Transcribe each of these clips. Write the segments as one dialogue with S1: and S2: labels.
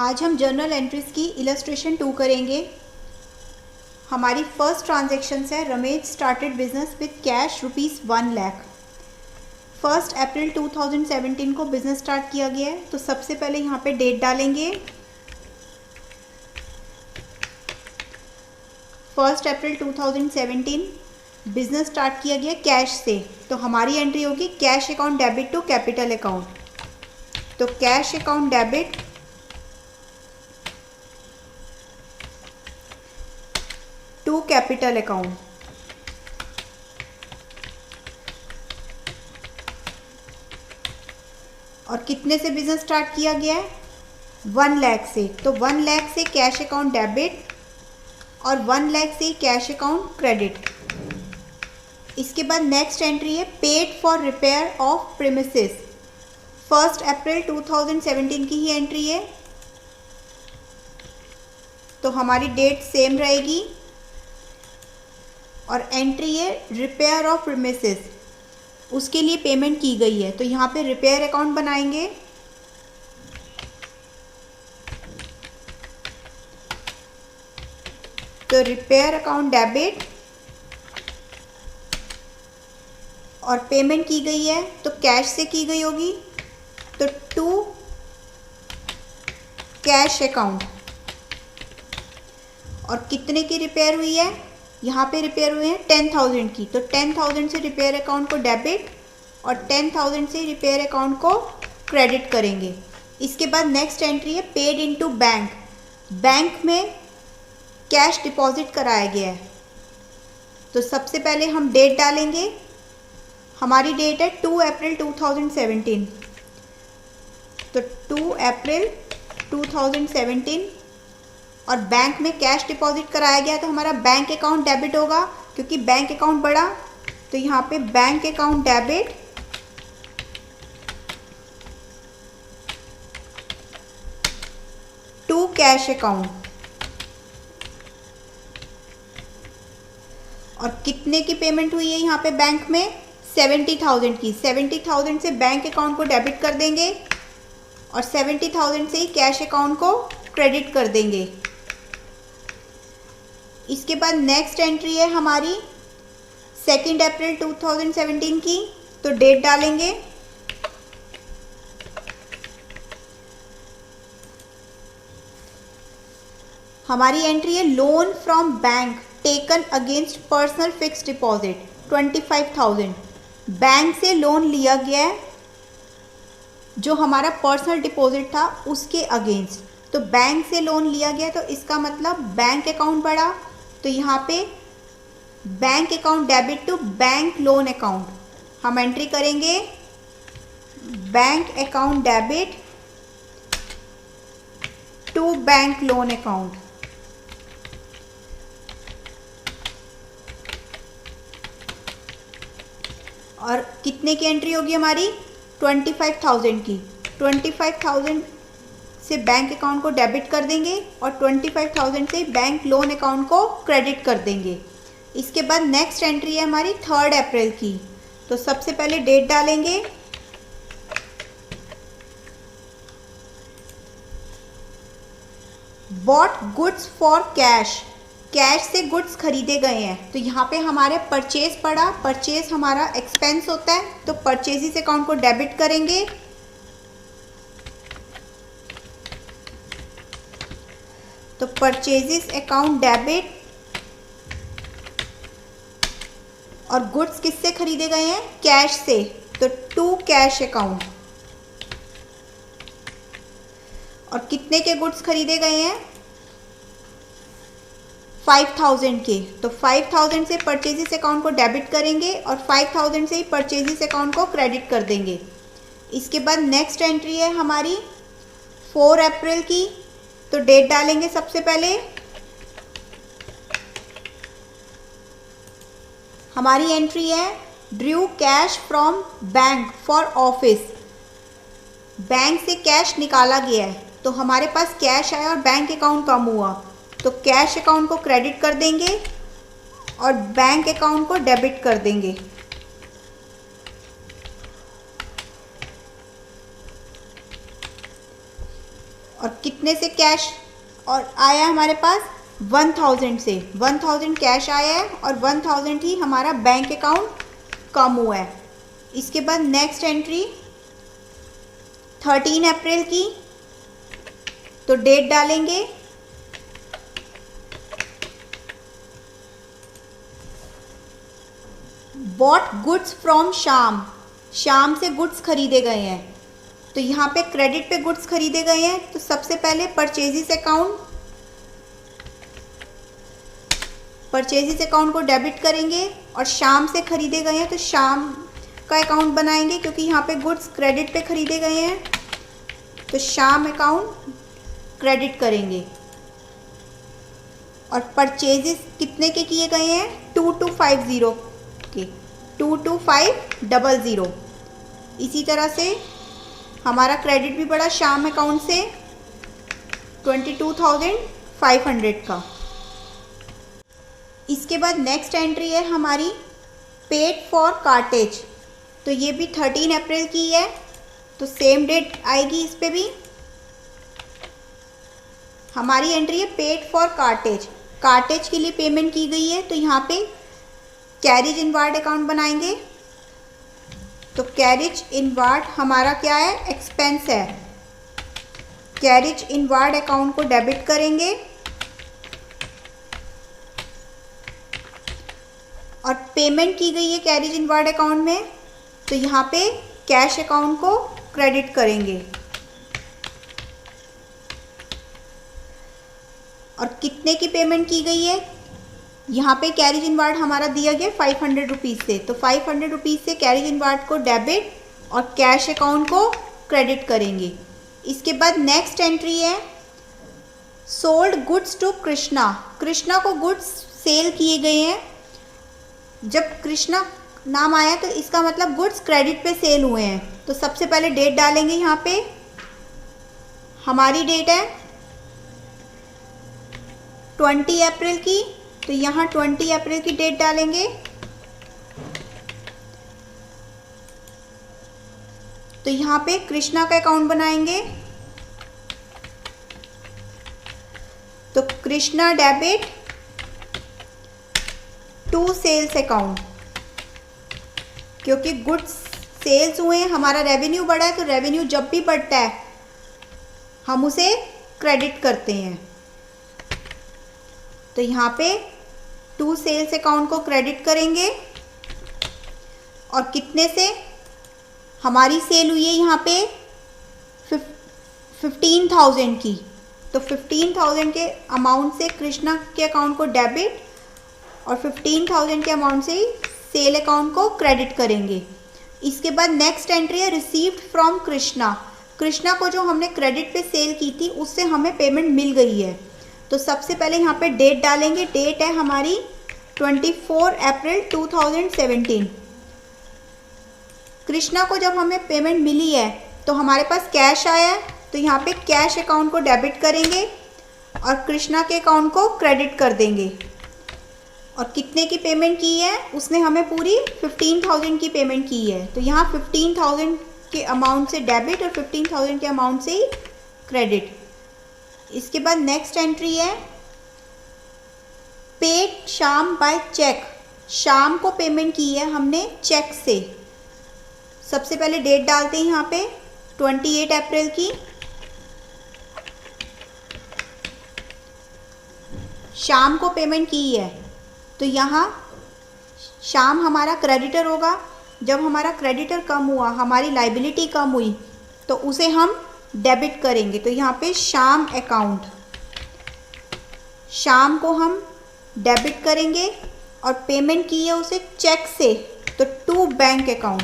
S1: आज हम journal entries की इलस्ट्रेशन 2 करेंगे। हमारी फर्स्ट ट्रांजेक्शन है Ramesh started business with cash ₹1 lakh. 1 अप्रैल 2017 को बिजनेस स्टार्ट किया गया है। तो सबसे पहले यहाँ पे डेट डालेंगे 1 अप्रैल 2017। बिजनेस स्टार्ट किया गया कैश से, तो हमारी एंट्री होगी cash account debit to capital account. तो cash account debit to capital account. और कितने से बिजनेस स्टार्ट किया गया है? 1 लाख से। तो 1 लाख से कैश अकाउंट डेबिट और 1 लाख से कैश अकाउंट क्रेडिट। इसके बाद नेक्स्ट एंट्री है paid for repair of premises. 1 अप्रैल 2017 की ही एंट्री है, तो हमारी डेट सेम रहेगी। और एंट्री है रिपेयर ऑफ प्रीमिसेस, उसके लिए पेमेंट की गई है। तो यहाँ पे रिपेयर अकाउंट बनाएंगे। तो रिपेयर अकाउंट डेबिट और पेमेंट की गई है तो कैश से की गई होगी, तो टू कैश अकाउंट। और कितने की रिपेयर हुई है? यहाँ पे रिपेयर हुए हैं 10,000 की, तो 10,000 से रिपेयर अकाउंट को डेबिट और 10,000 से रिपेयर अकाउंट को क्रेडिट करेंगे। इसके बाद नेक्स्ट एंट्री है पेड इनटू बैंक। बैंक में कैश डिपॉजिट कराया गया है। तो सबसे पहले हम डेट डालेंगे। हमारी डेट है 2 अप्रैल 2017। तो 2 अप्रैल 2017 और बैंक में कैश डिपॉजिट कराया गया, तो हमारा बैंक अकाउंट डेबिट होगा क्योंकि बैंक अकाउंट बढ़ा। तो यहाँ पे bank account debit to cash account. और कितने की पेमेंट हुई है यहाँ पे बैंक में? 70,000 की। 70,000 से बैंक अकाउंट को डेबिट कर देंगे और 70,000 से ही कैश अकाउंट को क्रेडिट कर देंगे। इसके बाद नेक्स्ट एंट्री है हमारी 2 अप्रैल 2017 की। तो डेट डालेंगे। हमारी एंट्री है loan from bank taken against personal fixed deposit 25,000। Bank से लोन लिया गया है जो हमारा पर्सनल डिपॉजिट था उसके अगेंस्ट। तो बैंक से लोन लिया गया, तो इसका मतलब बैंक अकाउंट बढ़ा। तो यहाँ पे bank account debit to bank loan account हम एंट्री करेंगे bank account debit to bank loan account. और कितने की एंट्री होगी हमारी? 25,000 की। 25,000 से बैंक अकाउंट को डेबिट कर देंगे और 25,000 से बैंक लोन अकाउंट को क्रेडिट कर देंगे। इसके बाद नेक्स्ट एंट्री है हमारी 3 अप्रैल की। तो सबसे पहले डेट डालेंगे। Bought goods for cash. Cash से गुड्स खरीदे गए हैं, तो यहाँ पे हमारे परचेज पड़ा। परचेज हमारा एक्सपेंस होता है, तो परचेजिस अकाउंट को डेबिट करेंगे। तो परचेजिस अकाउंट डेबिट और गुड्स किससे खरीदे गए हैं? कैश से, तो टू कैश अकाउंट। और कितने के गुड्स खरीदे गए हैं? 5,000 के। तो 5,000 से परचेजिस अकाउंट को डेबिट करेंगे और 5,000 से ही परचेजिस अकाउंट को क्रेडिट कर देंगे। इसके बाद नेक्स्ट एंट्री है हमारी 4 अप्रैल की। तो डेट डालेंगे सबसे पहले। हमारी एंट्री है Drew cash from bank for office. Bank से कैश निकाला गया है, तो हमारे पास कैश आया और बैंक अकाउंट कम हुआ, तो कैश अकाउंट को क्रेडिट कर देंगे और बैंक अकाउंट को डेबिट कर देंगे। और कितने कितने से कैश और आया हमारे पास 1000 से, 1000 कैश आया है और 1000 ही हमारा बैंक अकाउंट कम हुआ है। इसके बाद नेक्स्ट एंट्री 13 अप्रैल की, तो डेट डालेंगे, बॉट गुड्स फ्रॉम शाम, शाम से गुड्स खरीदे गए हैं, तो यहाँ पे क्रेडिट पे गुड्स खरीदे गए हैं, तो सबसे पहले परचेजिस अकाउंट को डेबिट करेंगे और शाम से खरीदे गए हैं तो शाम का अकाउंट बनाएंगे, क्योंकि यहाँ पे गुड्स क्रेडिट पे खरीदे गए हैं, तो शाम अकाउंट क्रेडिट करेंगे। और परचेजिस कितने के किए गए हैं, 2250 के, 22500। इसी तरह से हमारा क्रेडिट भी बढ़ा शाम अकाउंट से 22,500 का। इसके बाद नेक्स्ट एंट्री है हमारी पेड फॉर कार्टेज, तो ये भी 13 अप्रैल की है, तो सेम डेट आएगी इस पे भी। हमारी एंट्री है पेड फॉर कार्टेज, कार्टेज के लिए पेमेंट की गई है, तो यहाँ पे कैरेज इनवार्ड अकाउंट बनाएंगे, तो कैरेज इनवार्ड हमारा क्या है, एक्सपेंस है, कैरेज इनवार्ड अकाउंट को डेबिट करेंगे और पेमेंट की गई है कैरेज इनवार्ड अकाउंट में, तो यहाँ पे कैश अकाउंट को क्रेडिट करेंगे। और कितने की पेमेंट की गई है, यहाँ पे कैरेज इनवार्ड हमारा दिया गया 500 रुपीज़ से, तो 500 रुपीज़ से कैरेज इनवार्ड को डेबिट और कैश अकाउंट को क्रेडिट करेंगे। इसके बाद नेक्स्ट एंट्री है sold goods to Krishna, Krishna को गुड्स सेल किए गए हैं। जब कृष्णा नाम आया तो इसका मतलब गुड्स क्रेडिट पे सेल हुए हैं, तो सबसे पहले डेट डालेंगे, यहाँ पे हमारी डेट है 20 अप्रैल की, तो यहाँ 20 अप्रैल की डेट डालेंगे, तो यहाँ पे कृष्णा का अकाउंट बनाएंगे, तो Krishna debit to sales account, क्योंकि गुड्स सेल्स हुए हैं, हमारा रेवेन्यू बढ़ा है, तो रेवेन्यू जब भी बढ़ता है हम उसे क्रेडिट करते हैं, तो यहाँ पे टू सेल्स अकाउंट को क्रेडिट करेंगे। और कितने से हमारी सेल हुई है यहाँ पे 15,000 की, तो 15,000 के अमाउंट से कृष्णा के अकाउंट को डेबिट और 15,000 के अमाउंट से ही सेल अकाउंट को क्रेडिट करेंगे। इसके बाद नेक्स्ट एंट्री है रिसीव्ड फ्रॉम कृष्णा, कृष्णा को जो हमने क्रेडिट पे सेल की थी उससे हमें पेमेंट मिल गई है, तो सबसे पहले यहाँ पे डेट डालेंगे, डेट है हमारी 24 अप्रैल 2017। कृष्णा को जब हमें पेमेंट मिली है तो हमारे पास कैश आया है, तो यहाँ पे कैश अकाउंट को डेबिट करेंगे और कृष्णा के अकाउंट को क्रेडिट कर देंगे। और कितने की पेमेंट की है, उसने हमें पूरी 15,000 की पेमेंट की है, तो यहाँ 15,000 के अमाउंट से डेबिट और 15,000 के अमाउंट से ही क्रेडिट। इसके बाद नेक्स्ट एंट्री है पेड शाम बाय चेक, शाम को पेमेंट की है हमने चेक से। सबसे पहले डेट डालते हैं यहाँ पे 28 अप्रैल की, शाम को पेमेंट की है, तो यहाँ शाम हमारा क्रेडिटर होगा। जब हमारा क्रेडिटर कम हुआ, हमारी लाइबिलिटी कम हुई, तो उसे हम डेबिट करेंगे, तो यहाँ पे शाम अकाउंट, शाम को हम डेबिट करेंगे और पेमेंट की है उसे चेक से, तो टू बैंक अकाउंट।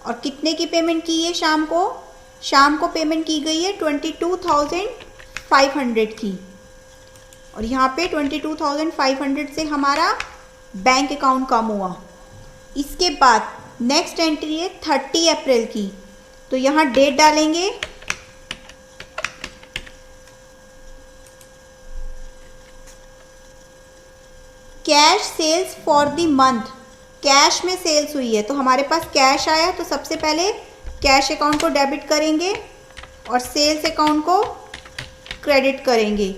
S1: और कितने की पेमेंट की है शाम को, शाम को पेमेंट की गई है 22,500 की, और यहाँ पे 22,500 से हमारा बैंक अकाउंट कम हुआ। इसके बाद नेक्स्ट एंट्री है 30 अप्रैल की, तो यहाँ डेट डालेंगे, cash sales for the month, cash में सेल्स हुई है, तो हमारे पास कैश आया, तो सबसे पहले कैश अकाउंट को डेबिट करेंगे और सेल्स अकाउंट को क्रेडिट करेंगे।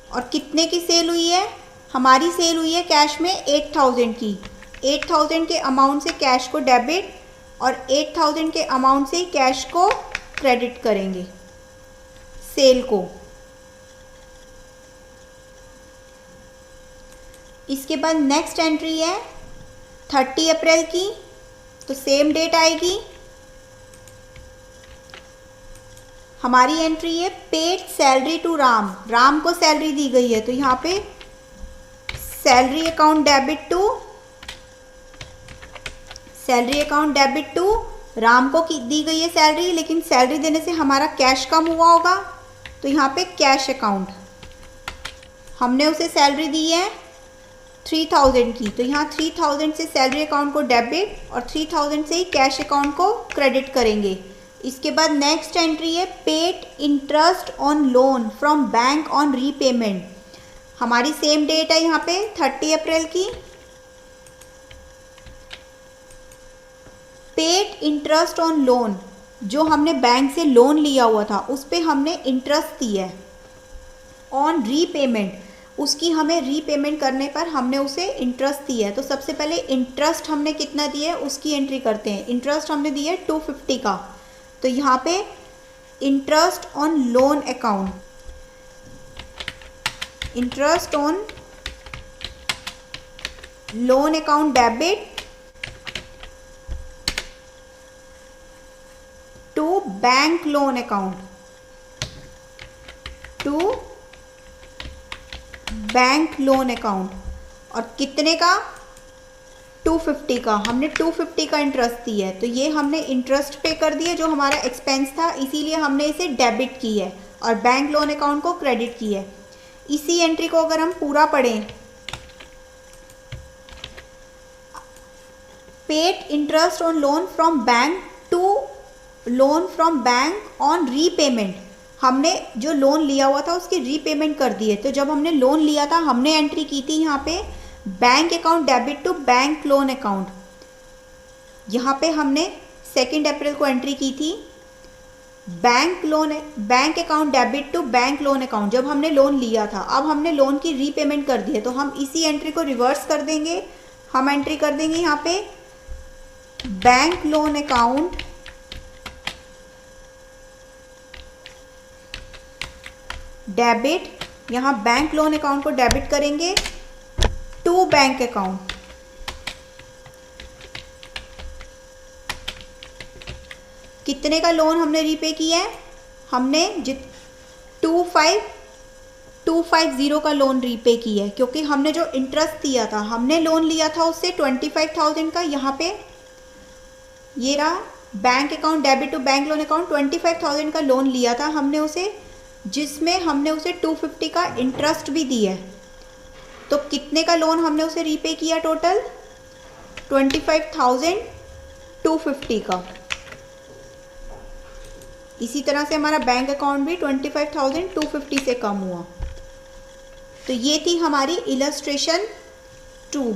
S1: और कितने की सेल हुई है? हमारी सेल हुई है कैश में 8000 की। 8000 के अमाउंट से कैश को डेबिट और 8000 के अमाउंट से कैश को क्रेडिट करेंगे सेल को। इसके बाद नेक्स्ट एंट्री है 30 अप्रैल की, तो सेम डेट आएगी। हमारी एंट्री है paid salary to Ram. Ram को सैलरी दी गई है, तो यहाँ पे salary account debit to Ram को दी गई है सैलरी, लेकिन सैलरी देने से हमारा कैश कम हुआ होगा, तो यहाँ पे कैश अकाउंट, हमने उसे सैलरी दी है 3000 की, तो यहाँ 3000 से सैलरी अकाउंट को डेबिट और 3000 से ही कैश अकाउंट को क्रेडिट करेंगे। इसके बाद नेक्स्ट एंट्री है paid interest on loan from bank on repayment. हमारी सेम डेट है यहाँ पे 30 अप्रैल की। पेड इंटरेस्ट ऑन लोन, जो हमने बैंक से लोन लिया हुआ था उस पर हमने इंटरेस्ट दिया है। ऑन रीपेमेंट, उसकी हमें रीपेमेंट करने पर हमने उसे इंटरेस्ट दिया है। तो सबसे पहले इंटरेस्ट हमने कितना दिया है उसकी एंट्री करते हैं। इंटरेस्ट हमने दिया है 250 का, तो यहाँ पे interest on loan account, interest on loan account debit to bank loan account, to bank loan account. और कितने का? 250 का। हमने 250 का इंटरेस्ट दिया है, तो ये हमने इंटरेस्ट पे कर दिया जो हमारा एक्सपेंस था, इसीलिए हमने इसे डेबिट की है और बैंक लोन अकाउंट को क्रेडिट की है। इसी एंट्री को अगर हम पूरा पढ़ें, paid interest on loan from bank to loan from bank on repayment, हमने जो लोन लिया हुआ था उसकी रीपेमेंट कर दी है। तो जब हमने लोन लिया था हमने एंट्री की थी यहाँ पे bank account debit to bank loan account. यहाँ पे हमने 2 अप्रैल को एंट्री की थी bank account debit to bank loan account, जब हमने लोन लिया था। अब हमने लोन की रीपेमेंट कर दी है, तो हम इसी एंट्री को रिवर्स कर देंगे। हम एंट्री कर देंगे यहाँ पे बैंक लोन अकाउंट डेबिट, यहाँ बैंक लोन अकाउंट को डेबिट करेंगे टू बैंक अकाउंट। कितने का लोन हमने रीपे किया है? हमने 2550 का लोन रीपे किया है, क्योंकि हमने जो इंटरेस्ट दिया था, हमने लोन लिया था उससे 25,000 का। यहाँ पे ये रहा bank account debit to bank loan account, 25,000 का लोन लिया था हमने उसे, जिसमें हमने उसे 250 का इंटरेस्ट भी दिया है। तो कितने का लोन हमने उसे रीपे किया? टोटल 25,250 का। इसी तरह से हमारा बैंक अकाउंट भी 25,250 से कम हुआ। तो ये थी हमारी इलस्ट्रेशन 2।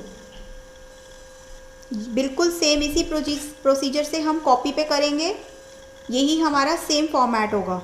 S1: बिल्कुल सेम इसी प्रोसीजर से हम कॉपी पे करेंगे, यही हमारा सेम फॉर्मेट होगा।